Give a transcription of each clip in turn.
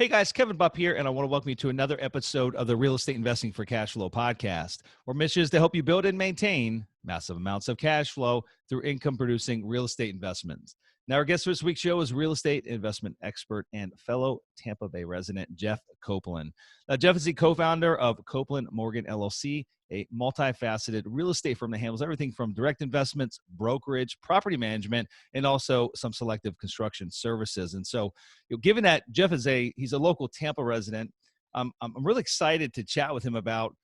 Hey guys, Kevin Bupp here, and I want to welcome you to another episode of the Real Estate Investing for Cash Flow podcast, where mission is to help you build and maintain massive amounts of cash flow through income-producing real estate investments. Now, our guest for this week's show is real estate investment expert and fellow Tampa Bay resident, Jeff Copeland. Now, Jeff is the co-founder of Copeland Morgan, LLC, a multifaceted real estate firm that handles everything from direct investments, brokerage, property management, and also some selective construction services. And so, given that Jeff is he's a local Tampa resident, I'm really excited to chat with him about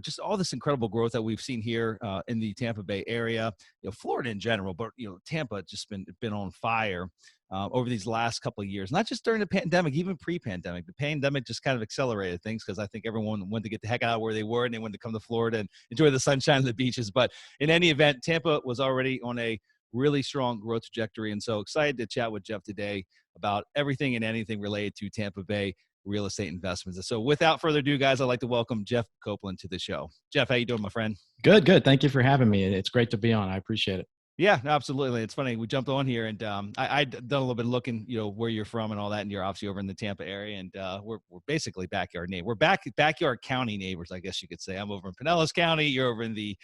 just all this incredible growth that we've seen here in the Tampa Bay area, Florida in general, but Tampa just been on fire over these last couple of years. Not just during the pandemic, even pre-pandemic. The pandemic just kind of accelerated things because I think everyone wanted to get the heck out of where they were and they wanted to come to Florida and enjoy the sunshine and the beaches. But in any event, Tampa was already on a really strong growth trajectory, and so excited to chat with Jeff today about everything and anything related to Tampa Bay real estate investments. And so without further ado, guys, I'd like to welcome Jeff Copeland to the show. Jeff, how you doing, my friend? Good. Thank you for having me. It's great to be on. I appreciate it. Yeah, no, absolutely. It's funny. We jumped on here and I'd done a little bit of looking, where you're from and all that. And you're obviously over in the Tampa area, and we're basically backyard neighbors. We're backyard county neighbors, I guess you could say. I'm over in Pinellas County. You're over in the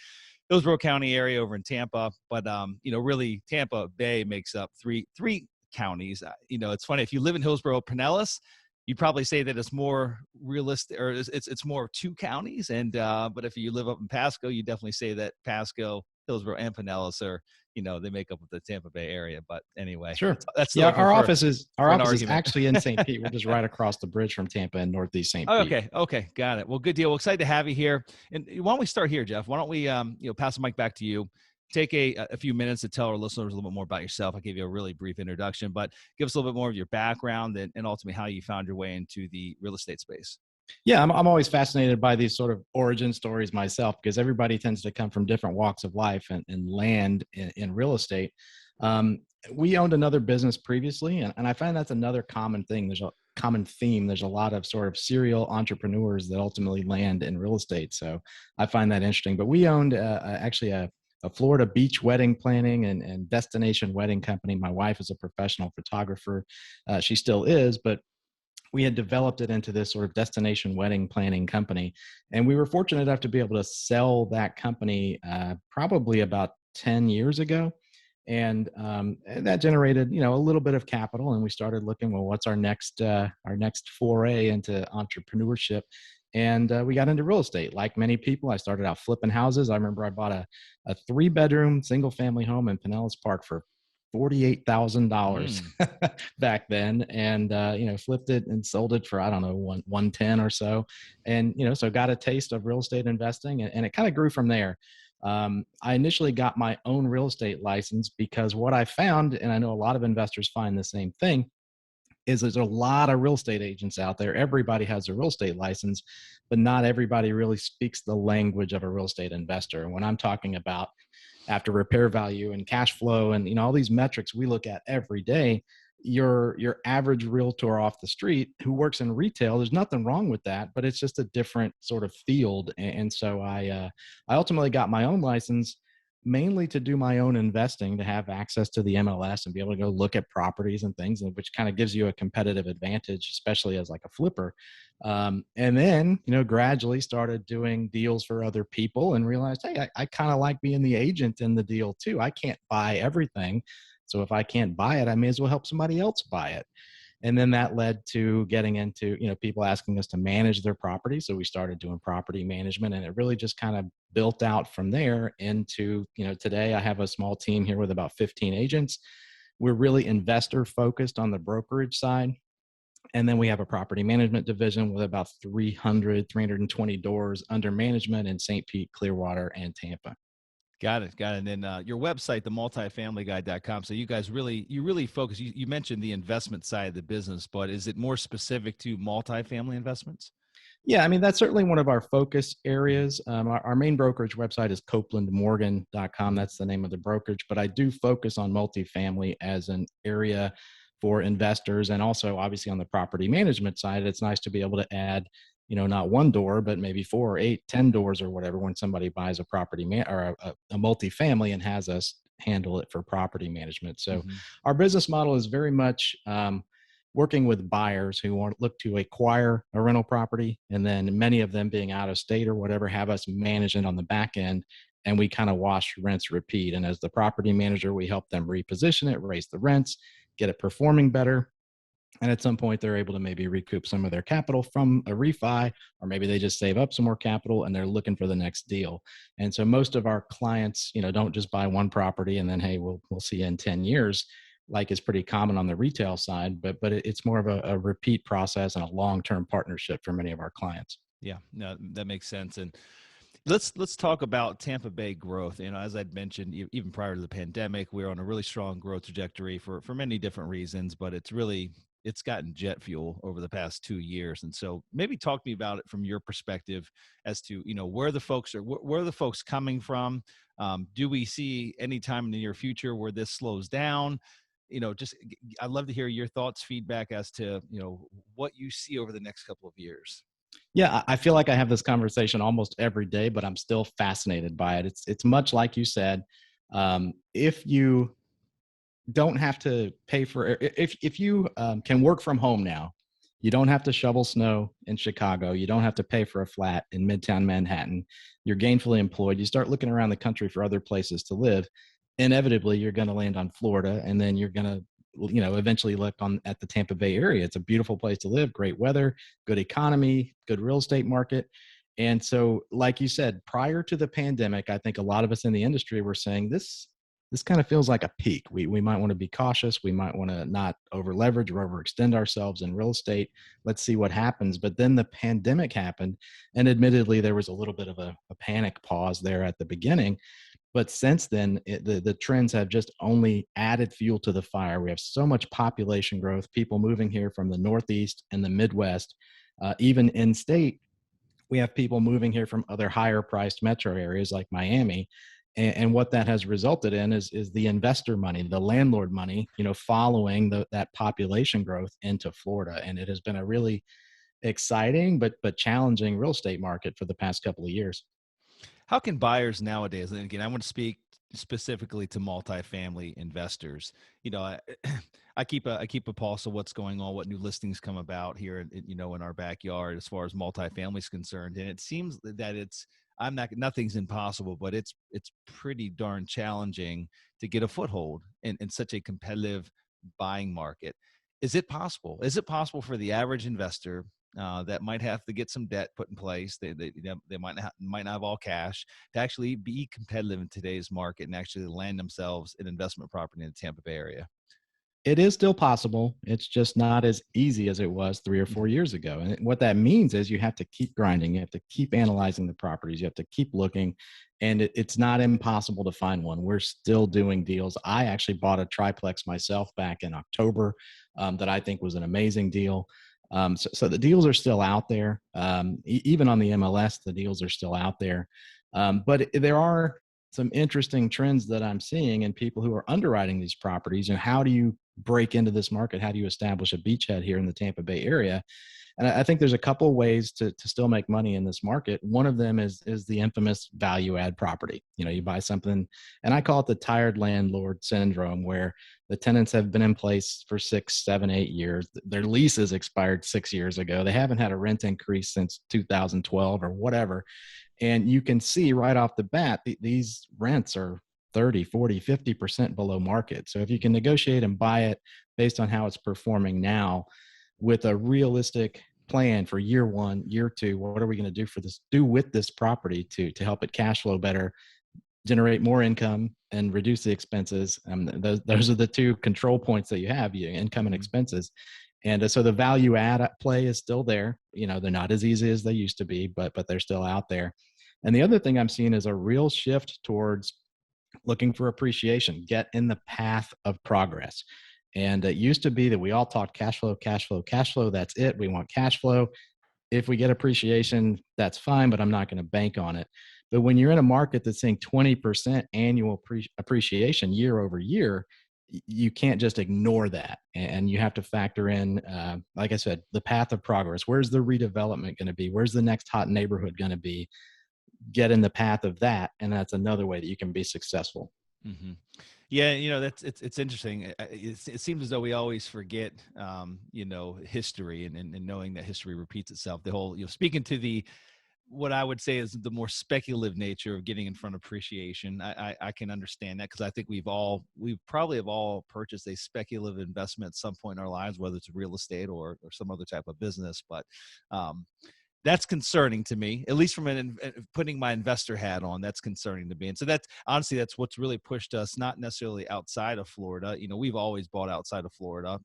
Hillsborough County area over in Tampa. But, really Tampa Bay makes up three counties. It's funny. If you live in Hillsborough, Pinellas, you'd probably say that it's more realistic, or it's more two counties. And but if you live up in Pasco, you definitely say that Pasco, Hillsborough, and Pinellas are, they make up the Tampa Bay area. But anyway, sure. That's our office is actually in St. Pete. We're just right across the bridge from Tampa in Northeast St. Pete. Okay, got it. Well, good deal. Well, excited to have you here. And why don't we start here, Jeff? Why don't we pass the mic back to you? Take a few minutes to tell our listeners a little bit more about yourself. I gave you a really brief introduction, but give us a little bit more of your background and ultimately how you found your way into the real estate space. Yeah, I'm always fascinated by these sort of origin stories myself, because everybody tends to come from different walks of life and land in real estate. We owned another business previously, and I find that's another common thing. There's a common theme. There's a lot of sort of serial entrepreneurs that ultimately land in real estate. So I find that interesting. But we owned actually a Florida beach wedding planning and destination wedding company. My wife is a professional photographer. She still is, but we had developed it into this sort of destination wedding planning company. And we were fortunate enough to be able to sell that company probably about 10 years ago. And that generated, a little bit of capital. And we started looking, well, what's our next foray into entrepreneurship? And we got into real estate. Like many people, I started out flipping houses. I remember I bought a 3-bedroom single family home in Pinellas Park for $48,000 back then, and flipped it and sold it for, I don't know, 110 or so. And so got a taste of real estate investing, and it kind of grew from there. I initially got my own real estate license because what I found, and I know a lot of investors find the same thing, is there's a lot of real estate agents out there. Everybody has a real estate license, but not everybody really speaks the language of a real estate investor. And when I'm talking about after repair value and cash flow and all these metrics we look at every day, your average realtor off the street who works in retail, there's nothing wrong with that, but it's just a different sort of field. And so I ultimately got my own license, mainly to do my own investing, to have access to the MLS and be able to go look at properties and things, which kind of gives you a competitive advantage, especially as like a flipper. And then, gradually started doing deals for other people and realized, hey, I kind of like being the agent in the deal too. I can't buy everything. So if I can't buy it, I may as well help somebody else buy it. And then that led to getting into, people asking us to manage their property. So we started doing property management, and it really just kind of built out from there into, today I have a small team here with about 15 agents. We're really investor focused on the brokerage side. And then we have a property management division with about 320 doors under management in St. Pete, Clearwater, and Tampa. Got it. And then your website, the multifamilyguy.com. So you guys really focus. You mentioned the investment side of the business, but is it more specific to multifamily investments? Yeah, I mean, that's certainly one of our focus areas. Our main brokerage website is copelandmorgan.com. That's the name of the brokerage. But I do focus on multifamily as an area for investors. And also, obviously, on the property management side, it's nice to be able to add not one door, but maybe 4 or 8, 10 doors or whatever when somebody buys a property or a multifamily and has us handle it for property management. So our business model is very much working with buyers who want look to acquire a rental property, and then many of them being out of state or whatever, have us manage it on the back end, and we kind of wash, rinse, repeat. And as the property manager, we help them reposition it, raise the rents, get it performing better. And at some point, they're able to maybe recoup some of their capital from a refi, or maybe they just save up some more capital and they're looking for the next deal. And so most of our clients, don't just buy one property and then, hey, we'll see you in 10 years, like is pretty common on the retail side, but it's more of a repeat process and a long-term partnership for many of our clients. Yeah, no, that makes sense. And let's talk about Tampa Bay growth. As I'd mentioned, even prior to the pandemic, we were on a really strong growth trajectory for many different reasons, but it's gotten jet fuel over the past 2 years. And so maybe talk to me about it from your perspective as to, where the folks are, where are the folks coming from? Do we see any time in the near future where this slows down? I'd love to hear your thoughts, feedback as to, what you see over the next couple of years. Yeah, I feel like I have this conversation almost every day, but I'm still fascinated by it. It's much like you said. If you don't have to pay for, if you can work from home now, you don't have to shovel snow in Chicago. You don't have to pay for a flat in Midtown Manhattan. You're gainfully employed. You start looking around the country for other places to live. Inevitably, you're going to land on Florida, and then you're going to, eventually look at the Tampa Bay area. It's a beautiful place to live, great weather, good economy, good real estate market. And so, like you said, prior to the pandemic, I think a lot of us in the industry were saying this kind of feels like a peak. We might want to be cautious. We might want to not over leverage or overextend ourselves in real estate. Let's see what happens. But then the pandemic happened, and admittedly, there was a little bit of a panic pause there at the beginning. But since then, the trends have just only added fuel to the fire. We have so much population growth, people moving here from the Northeast and the Midwest, even in state. We have people moving here from other higher priced metro areas like Miami. And what that has resulted in is the investor money, the landlord money, following that population growth into Florida. And it has been a really exciting but challenging real estate market for the past couple of years. How can buyers nowadays, and again, I want to speak specifically to multifamily investors. I keep a pulse of what's going on, what new listings come about here, in our backyard as far as multifamily is concerned. And it seems that nothing's impossible, but it's pretty darn challenging to get a foothold in such a competitive buying market. Is it possible? Is it possible for the average investor that might have to get some debt put in place? They might not have all cash to actually be competitive in today's market and actually land themselves an investment property in the Tampa Bay area. It is still possible. It's just not as easy as it was 3 or 4 years ago. And what that means is you have to keep grinding. You have to keep analyzing the properties. You have to keep looking. And it's not impossible to find one. We're still doing deals. I actually bought a triplex myself back in October that I think was an amazing deal. So the deals are still out there. Even on the MLS, the deals are still out there. But there are some interesting trends that I'm seeing in people who are underwriting these properties. And how do you break into this market? How do you establish a beachhead here in the Tampa Bay area? And I think there's a couple of ways to still make money in this market. One of them is the infamous value add property. You buy something, and I call it the tired landlord syndrome, where the tenants have been in place for 6, 7, 8 years. Their leases expired 6 years ago. They haven't had a rent increase since 2012 or whatever. And you can see right off the bat, these rents are 30, 40, 50% below market. So if you can negotiate and buy it based on how it's performing now, with a realistic plan for year 1, year 2, what are we going to do with this property to help it cash flow better, generate more income, and reduce the expenses. Those are the two control points that you have, income and expenses. And so the value add play is still there. They're not as easy as they used to be, but they're still out there. And the other thing I'm seeing is a real shift towards looking for appreciation, get in the path of progress. And it used to be that we all talked cash flow, cash flow, cash flow. That's it. We want cash flow. If we get appreciation, that's fine, but I'm not going to bank on it. But when you're in a market that's seeing 20% annual appreciation year over year, you can't just ignore that. And you have to factor in, like I said, the path of progress. Where's the redevelopment going to be? Where's the next hot neighborhood going to be? Get in the path of that. And that's another way that you can be successful. Mm-hmm. Yeah, it's interesting. It seems as though we always forget, history, and knowing that history repeats itself. The whole, speaking to the what I would say is the more speculative nature of getting in front of appreciation. I can understand that because I think we probably have all purchased a speculative investment at some point in our lives, whether it's real estate or some other type of business. But um, that's concerning to me, at least from putting my investor hat on. That's concerning to me, and so that's honestly that's what's really pushed us, not necessarily outside of Florida. We've always bought outside of Florida,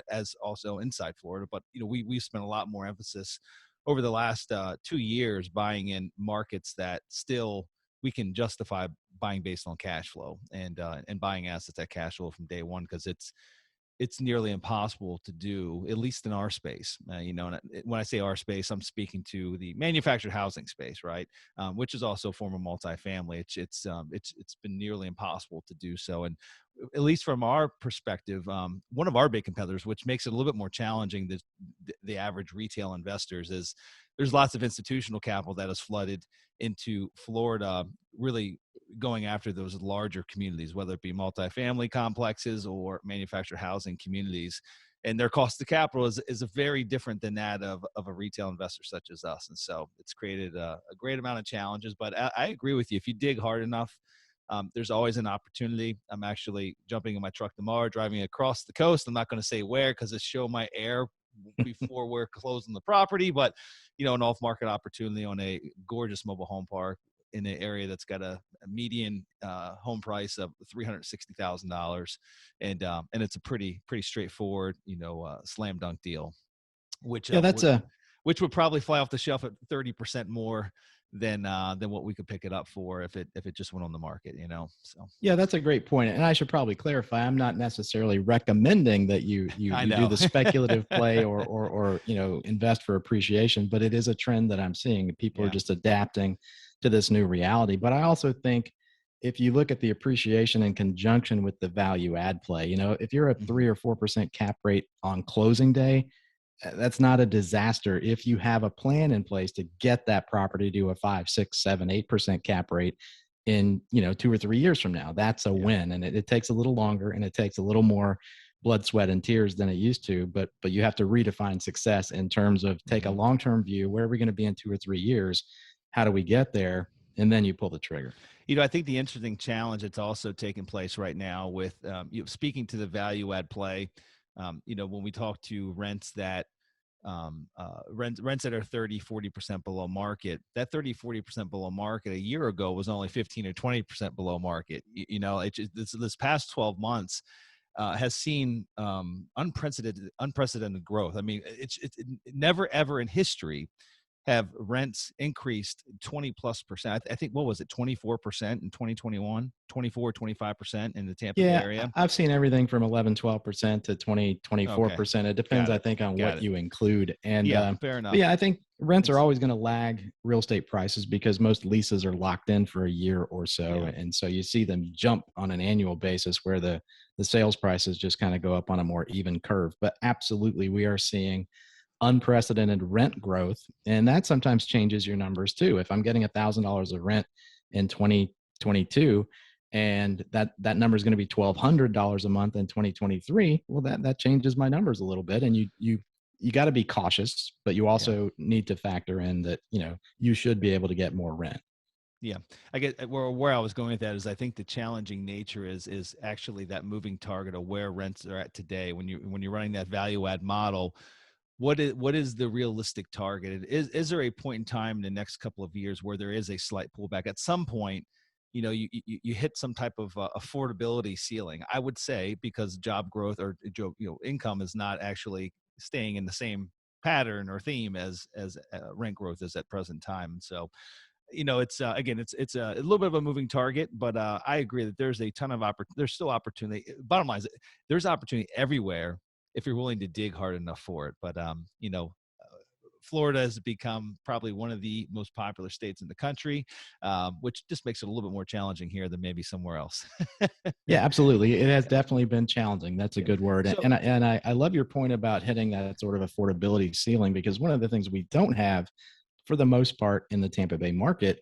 as also inside Florida, but we spent a lot more emphasis over the last 2 years buying in markets that still we can justify buying based on cash flow, and buying assets at cash flow from day one, because it's nearly impossible to do, at least in our space. And when I say our space, I'm speaking to the manufactured housing space, right? Which is also a form of multifamily. It's been nearly impossible to do so. And at least from our perspective, one of our big competitors, which makes it a little bit more challenging than the average retail investors, is there's lots of institutional capital that has flooded into Florida, really going after those larger communities, whether it be multifamily complexes or manufactured housing communities. And their cost of capital is very different than that of a retail investor such as us. And so it's created a great amount of challenges. But I agree with you. If you dig hard enough, there's always an opportunity. I'm actually jumping in my truck tomorrow, driving across the coast. I'm not going to say where because the show might air before we're closing the property, but an off-market opportunity on a gorgeous mobile home park in an area that's got a median home price of $360,000, and it's a pretty straightforward, slam dunk deal, which Yeah, that's a which would probably fly off the shelf at 30% more than what we could pick it up for if it just went on the market. So Yeah, that's a great point. And I should probably clarify, I'm not necessarily recommending that I you do know. the speculative play or invest for appreciation, but it is a trend that I'm seeing. People are Yeah. just adapting to this new reality. But I also think if you look at the appreciation in conjunction with the value add play, if you're a Mhm. 3 or 4% cap rate on closing day, that's not a disaster if you have a plan in place to get that property to a 5, 6, 7, 8% cap rate in 2 or 3 years from now. That's a Yeah. win, and it takes a little longer and it takes a little more blood, sweat, and tears than it used to. But you have to redefine success in terms of take a Mhm. long term view. Where are we going to be in 2 or 3 years? How do we get there? And then you pull the trigger. I think the interesting challenge that's also taking place right now with speaking to the value add play, when we talk to rents that are 30-40% below market, that 30-40% below market a year ago was only 15 or 20% below market. This past 12 months has seen unprecedented growth. I mean, it's never ever in history have rents increased 20 plus percent. I think, what was it, 24% in 2021, 24-25% in the Tampa Bay Yeah, area. I've seen everything from 11, 12% to 20, Okay, 24%. It depends, got I it, think, on got what it. you include. And Yeah, fair but enough. yeah, I think rents are It's always going to lag real estate prices because most leases are locked in for a year or so. Yeah, And so you see them jump on an annual basis where the sales prices just kind of go up on a more even curve. But absolutely, we are seeing unprecedented rent growth. And that sometimes changes your numbers too. If I'm getting $1,000 of rent in 2022, and that number is going to be $1,200 a month in 2023, well, that changes my numbers a little bit. And you got to be cautious, but you yeah. also need to factor in that you should be able to get more rent. Yeah, I get where I was going with that is I think the challenging nature is actually that moving target of where rents are at today. When you're running that value add model, what is the realistic target? Is there a point in time in the next couple of years where there is a slight pullback? At some point, you hit some type of affordability ceiling, I would say, because job growth or income is not actually staying in the same pattern or theme as rent growth is at present time. So it's again, it's a little bit of a moving target, but I agree that there's a ton of there's still opportunity. Bottom line is there's opportunity everywhere if you're willing to dig hard enough for it. But Florida has become probably one of the most popular states in the country, which just makes it a little bit more challenging here than maybe somewhere else. Yeah, absolutely. It has Yeah. definitely been challenging. That's a Yeah. good word. So And I love your point about hitting that sort of affordability ceiling, because one of the things we don't have for the most part in the Tampa Bay market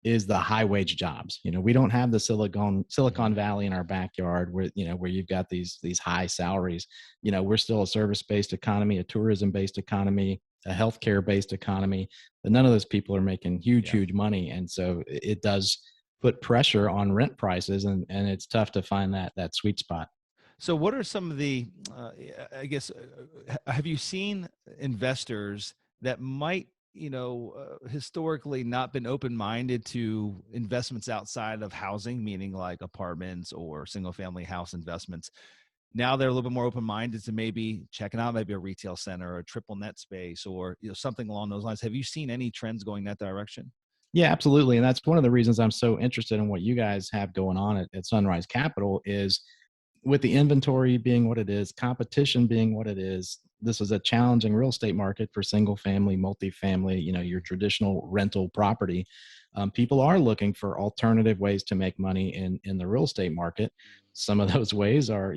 is the high wage jobs. We don't have the Silicon Mhm. Valley in our backyard where, where you've got these high salaries. We're still a service-based economy, a tourism-based economy, a healthcare-based economy, but none of those people are making huge, Yeah. huge money. And so it does put pressure on rent prices, and it's tough to find that sweet spot. So, what are some of the, I guess, have you seen investors that might, historically not been open minded to investments outside of housing, meaning like apartments or single family house investments? Now they're a little bit more open minded to maybe checking out maybe a retail center or a triple net space or something along those lines. Have you seen any trends going that direction? Yeah, absolutely. And that's one of the reasons I'm so interested in what you guys have going on at Sunrise Capital is with the inventory being what it is, competition being what it is. This is a challenging real estate market for single family, multifamily, your traditional rental property. People are looking for alternative ways to make money in the real estate market. Some of those ways are,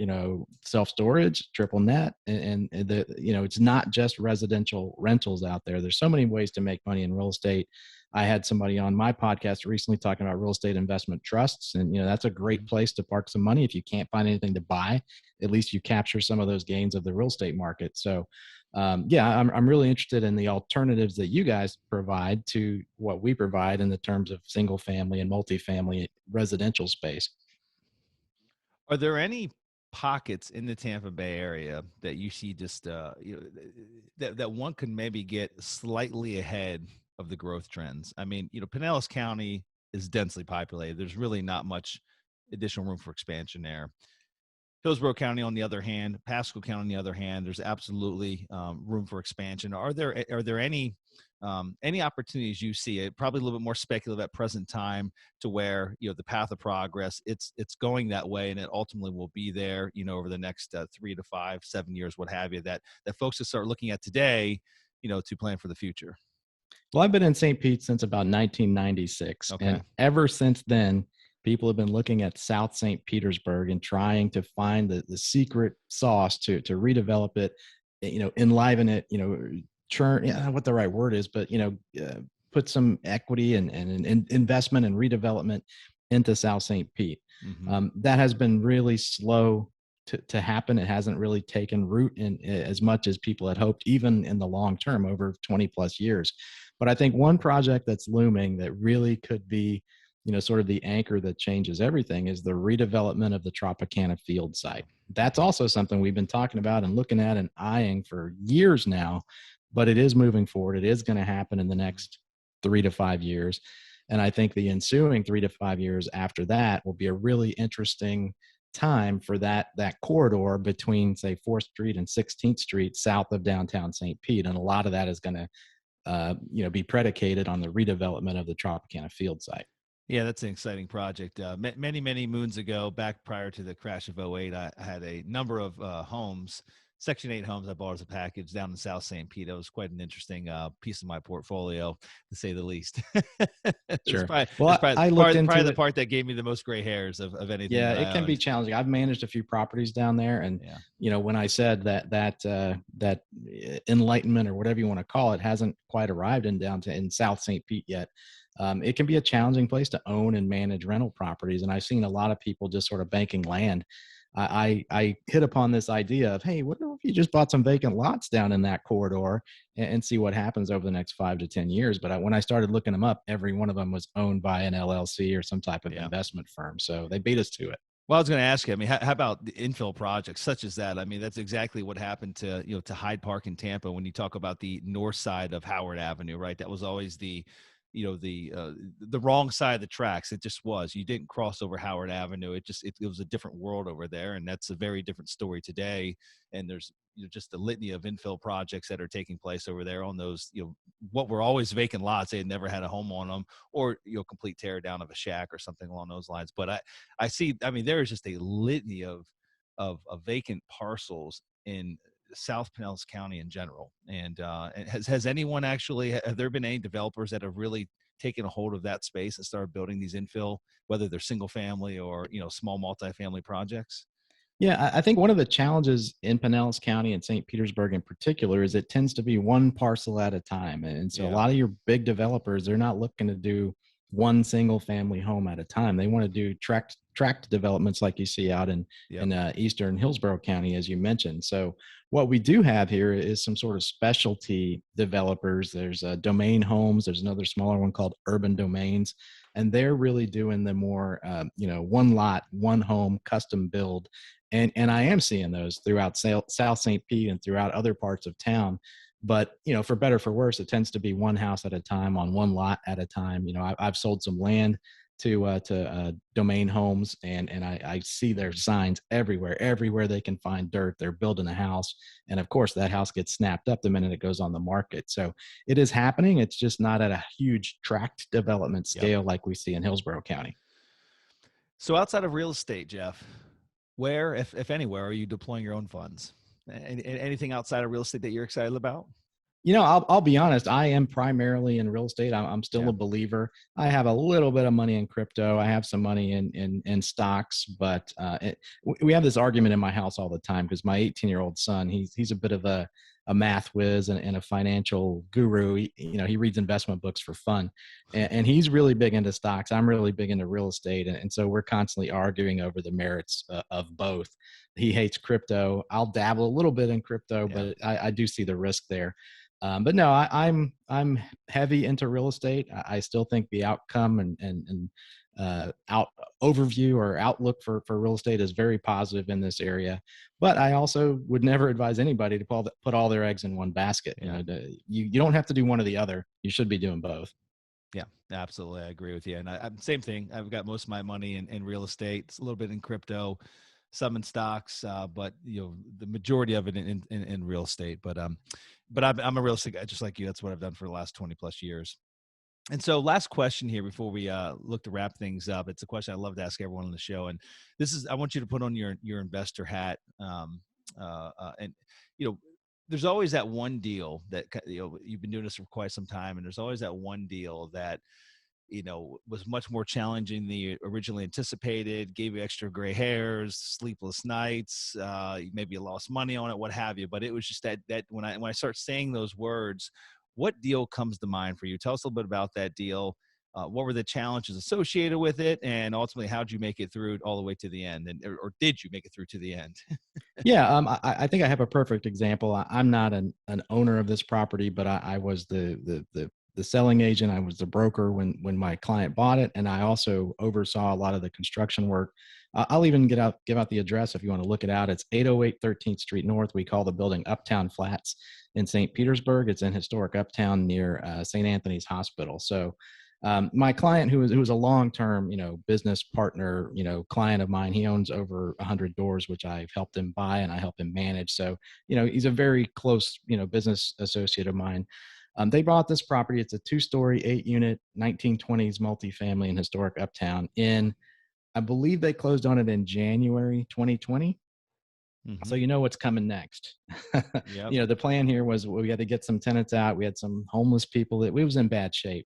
self storage, triple net, and it's not just residential rentals out there. There's so many ways to make money in real estate. I had somebody on my podcast recently talking about real estate investment trusts, and that's a great Mhm. place to park some money. If you can't find anything to buy, at least you capture some of those gains of the real estate market. So, yeah, I'm really interested in the alternatives that you guys provide to what we provide in the terms of single family and multifamily residential space. Are there any pockets in the Tampa Bay area that you see just that one could maybe get slightly ahead of the growth trends? I mean, Pinellas County is densely populated. There's really not much additional room for expansion there. Hillsborough County, on the other hand, Pasco County, on the other hand, there's absolutely room for expansion. Are there any opportunities you see? It probably a little bit more speculative at present time, to where the path of progress it's going that way, and it ultimately will be there. Over the next 3 to 5, 7 years, what have you. That folks will start looking at today, to plan for the future. Well, I've been in St. Pete since about 1996. Okay. And ever since then, people have been looking at South St. Petersburg and trying to find the secret sauce to redevelop it, enliven it, churn, yeah, what the right word is, but, put some equity and investment and redevelopment into South St. Pete. Hmm. That has been really slow to happen. It hasn't really taken root in as much as people had hoped, even in the long term, over 20 plus years. But I think one project that's looming that really could be, sort of the anchor that changes everything is the redevelopment of the Tropicana field site. That's also something we've been talking about and looking at and eyeing for years now, but it is moving forward. It is going to happen in the next 3 to 5 years. And I think the ensuing 3 to 5 years after that will be a really interesting time for that corridor between, say, 4th Street and 16th Street south of downtown St. Pete. And a lot of that is going to be predicated on the redevelopment of the Tropicana field site. Yeah, that's an exciting project. Many, many moons ago, back prior to the crash of '08, I had a number of homes, Section 8 homes I bought as a package down in South St. Pete. It was quite an interesting piece of my portfolio, to say the least. It's Sure. probably, Well, it's probably, I looked probably, probably into the it. part that gave me the most gray hairs of anything Yeah, that it I can be owned. challenging. I've managed a few properties down there, and Yeah. when I said that enlightenment or whatever you want to call it hasn't quite arrived in South St. Pete yet. It can be a challenging place to own and manage rental properties, and I've seen a lot of people just sort of banking land. I hit upon this idea of, hey, what if you just bought some vacant lots down in that corridor and see what happens over the next 5 to 10 years? But when I started looking them up, every one of them was owned by an LLC or some type of Yeah. investment firm, so they beat us to it. Well, I was going to ask you. I mean, how about the infill projects such as that? I mean, that's exactly what happened to Hyde Park in Tampa. When you talk about the north side of Howard Avenue, right? That was always the wrong side of the tracks. It just was. You didn't cross over Howard Avenue. It was a different world over there, and that's a very different story today. And there's just a litany of infill projects that are taking place over there on those what were always vacant lots. They had never had a home on them, or complete tear down of a shack or something along those lines. But I see. I mean, there is just a litany of vacant parcels in South Pinellas County in general. And has anyone actually? Have there been any developers that have really taken a hold of that space and started building these infill, whether they're single family or small multifamily projects? Yeah, I think one of the challenges in Pinellas County and St. Petersburg in particular is it tends to be one parcel at a time. And so a Yeah. lot of your big developers, they're not looking to do one single family home at a time. They want to do tract developments like you see out in Yep. eastern Hillsborough County, as you mentioned. So what we do have here is some sort of specialty developers. There's Domain Homes. There's another smaller one called Urban Domains, and they're really doing the more one lot, one home, custom build. And I am seeing those throughout South St. Pete and throughout other parts of town. But for better for worse, it tends to be one house at a time on one lot at a time. I've sold some land to Domain Homes, and I see their signs everywhere they can find dirt. They're building a house, and of course that house gets snapped up the minute it goes on the market. So it is happening. It's just not at a huge tract development scale like we see in Hillsborough County. So outside of real estate, Jeff, where, if anywhere, are you deploying your own funds? Anything outside of real estate that you're excited about? I'll be honest. I am primarily in real estate. I'm still a believer. I have a little bit of money in crypto. I have some money in stocks, but we have this argument in my house all the time because my 18-year-old son, he's a bit of a math whiz and a financial guru. He reads investment books for fun, and he's really big into stocks. I'm really big into real estate, and so we're constantly arguing over the merits of both. He hates crypto. I'll dabble a little bit in crypto, but I do see the risk there. But no, I'm heavy into real estate. I still think the outcome and overview or outlook for real estate is very positive in this area. But I also would never advise anybody to put all their eggs in one basket. You don't have to do one or the other. You should be doing both. Yeah, absolutely. I agree with you. And I'm same thing. I've got most of my money in real estate. It's a little bit in crypto, some in stocks, but the majority of it in real estate. But I'm a real estate guy, just like you. That's what I've done for the last 20 plus years. And so last question here before we look to wrap things up. It's a question I love to ask everyone on the show. And this is, I want you to put on your investor hat. And there's always that one deal that, you've been doing this for quite some time. And there's always that one deal that, was much more challenging than you originally anticipated, gave you extra gray hairs, sleepless nights, maybe you lost money on it, what have you. But it was just that when I start saying those words, what deal comes to mind for you? Tell us a little bit about that deal. What were the challenges associated with it? And ultimately, how did you make it through all the way to the end? Or did you make it through to the end? Yeah, I think I have a perfect example. I'm not an owner of this property, but I was the selling agent. I was the broker when my client bought it, and I also oversaw a lot of the construction work. I'll even give out the address if you want to look it out. It's 808 13th Street North. We call the building Uptown Flats in St. Petersburg. It's in historic Uptown near St. Anthony's Hospital. So my client, who was a long-term, business partner, client of mine, he owns over 100 doors, which I've helped him buy and I help him manage. So, he's a very close, business associate of mine. They bought this property. It's a 2-story, 8-unit, 1920s multifamily in historic Uptown. I believe they closed on it in January 2020. Mm-hmm. So what's coming next. Yep. The plan here was we had to get some tenants out. We had some homeless people. It was in bad shape.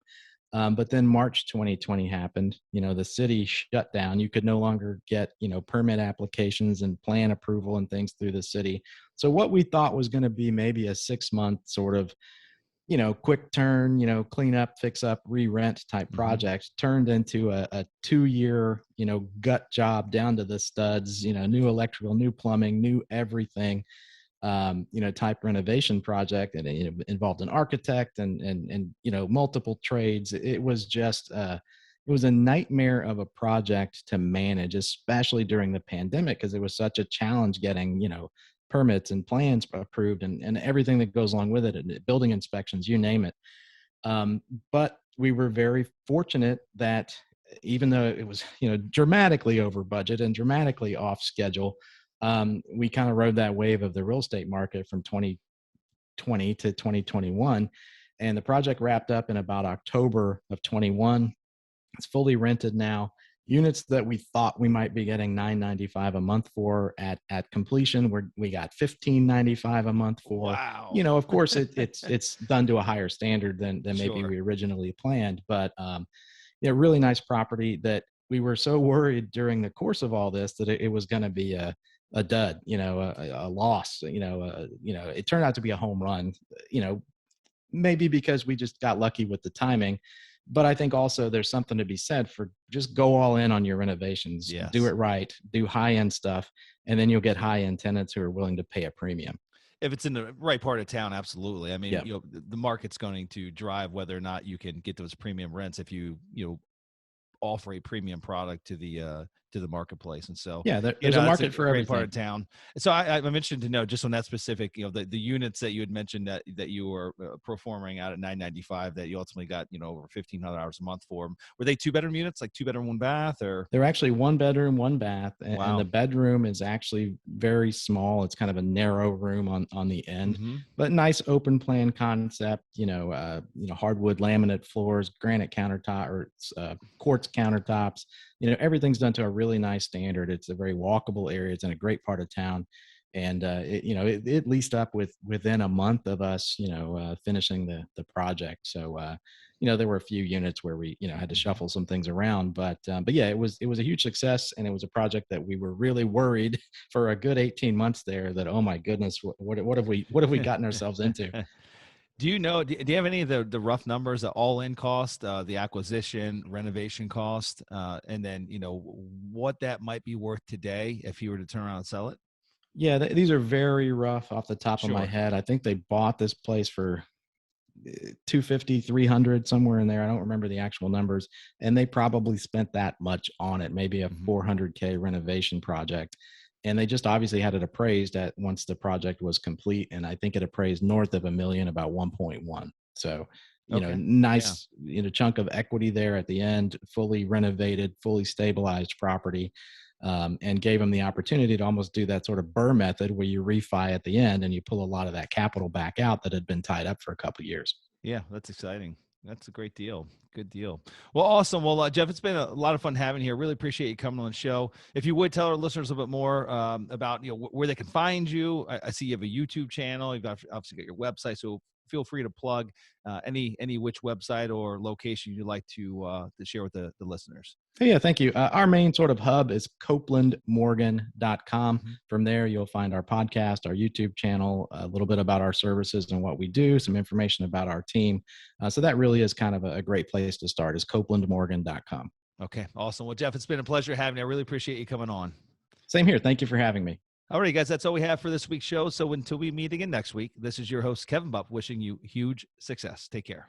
But then March 2020 happened. The city shut down. You could no longer get, permit applications and plan approval and things through the city. So what we thought was going to be maybe a 6-month sort of, quick turn, clean up, fix up, re-rent type project turned into a 2-year, gut job down to the studs, new electrical, new plumbing, new everything, type renovation project. And it involved an architect and multiple trades. It was just, it was a nightmare of a project to manage, especially during the pandemic, because it was such a challenge getting, permits and plans approved and everything that goes along with it, and building inspections, you name it. But we were very fortunate that even though it was, dramatically over budget and dramatically off schedule, we kind of rode that wave of the real estate market from 2020 to 2021. And the project wrapped up in about October of 21. It's fully rented now. Units that we thought we might be getting $995 a month for at completion, we got $1,595 a month for. Wow. Of course, it's done to a higher standard than maybe we originally planned, but really nice property that we were so worried during the course of all this that it was going to be a dud, a loss. It turned out to be a home run. Maybe because we just got lucky with the timing. But I think also there's something to be said for just go all in on your renovations, do it Yes. right, do high end stuff, and then you'll get high end tenants who are willing to pay a premium. If it's in the right part of town, absolutely. I mean, Yeah. the market's going to drive whether or not you can get those premium rents if you offer a premium product to the marketplace. And so, Yeah. There's a that's a market for great part of everything. town. And so I'm interested to know just on that specific, the units that you had mentioned that you were performing out at 995 that you ultimately got, over 1,500 hours a month for them. Were they 2-bedroom units, like 2 bedroom, 1 bath, or? They're actually 1 bedroom, 1 bath, and the Wow. bedroom is actually very small. It's kind of a narrow room on the end, Mm-hmm. but nice open plan concept. Hardwood laminate floors, granite countertop or quartz countertops. Everything's done to a really nice standard. It's a very walkable area. It's in a great part of town, and it leased up within a month of us finishing the project. So there were a few units where we had to Mm-hmm. shuffle some things around, but yeah, it was a huge success, and it was a project that we were really worried for a good 18 months there that, oh my goodness, what have we gotten ourselves into. Do you have any of the rough numbers, the all-in cost, the acquisition, renovation cost, and then, what that might be worth today if you were to turn around and sell it? Yeah, these are very rough off the top of my Sure. head. I think they bought this place for 250, 300, somewhere in there. I don't remember the actual numbers. And they probably spent that much on it, maybe a Hmm. 400K renovation project. And they just obviously had it appraised at once the project was complete. And I think it appraised north of a million, about 1.1. So, Okay. Yeah. nice, chunk of equity there at the end, fully renovated, fully stabilized property. And gave them the opportunity to almost do that sort of Burr method where you refi at the end and you pull a lot of that capital back out that had been tied up for a couple of years. Yeah, that's exciting. That's a great deal. Good deal. Well, awesome. Well, Jeff, it's been a lot of fun having you here. Really appreciate you coming on the show. If you would tell our listeners a little bit more about where they can find you. I see you have a YouTube channel. You've obviously got your website, so feel free to plug any which website or location you'd like to share with the listeners. Hey, yeah, thank you. Our main sort of hub is copelandmorgan.com. Hmm. From there, you'll find our podcast, our YouTube channel, a little bit about our services and what we do, some information about our team. So that really is kind of a great place to start is copelandmorgan.com. Okay, awesome. Well, Jeff, it's been a pleasure having you. I really appreciate you coming on. Same here. Thank you for having me. All right, guys, that's all we have for this week's show. So until we meet again next week, this is your host, Kevin Bupp, wishing you huge success. Take care.